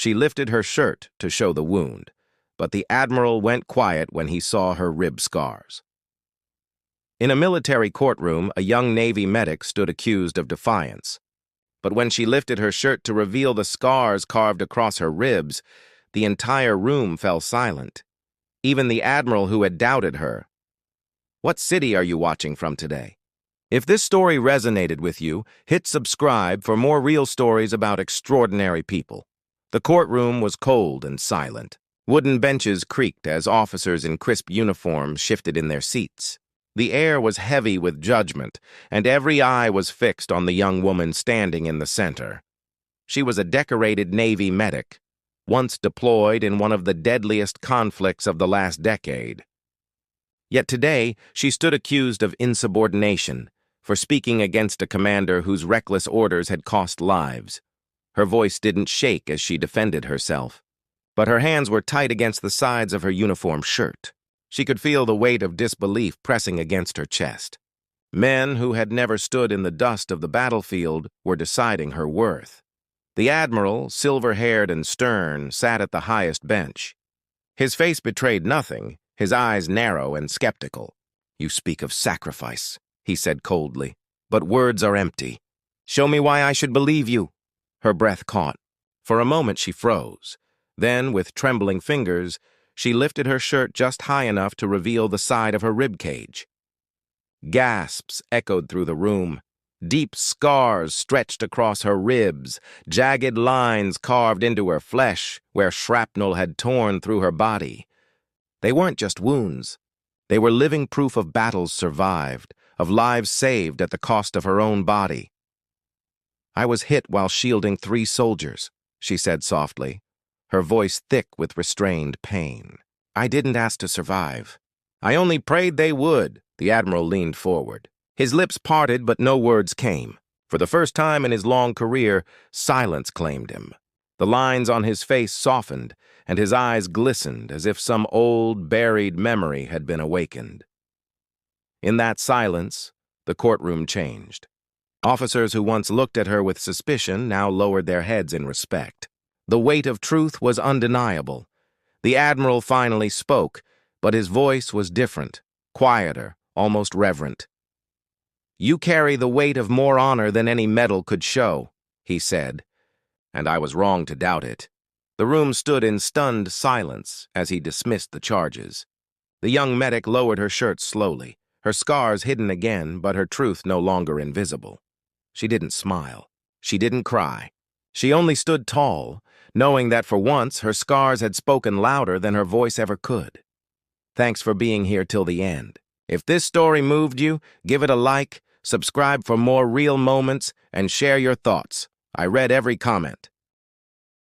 She lifted her shirt to show the wound, but the Admiral went quiet when he saw her rib scars. In a military courtroom, a young Navy medic stood accused of defiance. But when she lifted her shirt to reveal the scars carved across her ribs, the entire room fell silent. Even the Admiral who had doubted her. What city are you watching from today? If this story resonated with you, hit subscribe for more real stories about extraordinary people. The courtroom was cold and silent. Wooden benches creaked as officers in crisp uniforms shifted in their seats. The air was heavy with judgment, and every eye was fixed on the young woman standing in the center. She was a decorated Navy medic, once deployed in one of the deadliest conflicts of the last decade. Yet today, she stood accused of insubordination for speaking against a commander whose reckless orders had cost lives. Her voice didn't shake as she defended herself, but her hands were tight against the sides of her uniform shirt. She could feel the weight of disbelief pressing against her chest. Men who had never stood in the dust of the battlefield were deciding her worth. The Admiral, silver-haired and stern, sat at the highest bench. His face betrayed nothing, his eyes narrow and skeptical. "You speak of sacrifice," he said coldly, "but words are empty. Show me why I should believe you." Her breath caught. For a moment she froze. Then, with trembling fingers, she lifted her shirt just high enough to reveal the side of her rib cage. Gasps echoed through the room. Deep scars stretched across her ribs, jagged lines carved into her flesh where shrapnel had torn through her body. They weren't just wounds. They were living proof of battles survived, of lives saved at the cost of her own body. "I was hit while shielding 3 soldiers," she said softly, her voice thick with restrained pain. "I didn't ask to survive. I only prayed they would." The Admiral leaned forward. His lips parted, but no words came. For the first time in his long career, silence claimed him. The lines on his face softened, and his eyes glistened as if some old, buried memory had been awakened. In that silence, the courtroom changed. Officers who once looked at her with suspicion now lowered their heads in respect. The weight of truth was undeniable. The Admiral finally spoke, but his voice was different, quieter, almost reverent. "You carry the weight of more honor than any medal could show," he said, and I was wrong to doubt it. The room stood in stunned silence as he dismissed the charges. The young medic lowered her shirt slowly, her scars hidden again, but her truth no longer invisible. She didn't smile. She didn't cry. She only stood tall, knowing that for once her scars had spoken louder than her voice ever could. Thanks for being here till the end. If this story moved you, give it a like, subscribe for more real moments, and share your thoughts. I read every comment.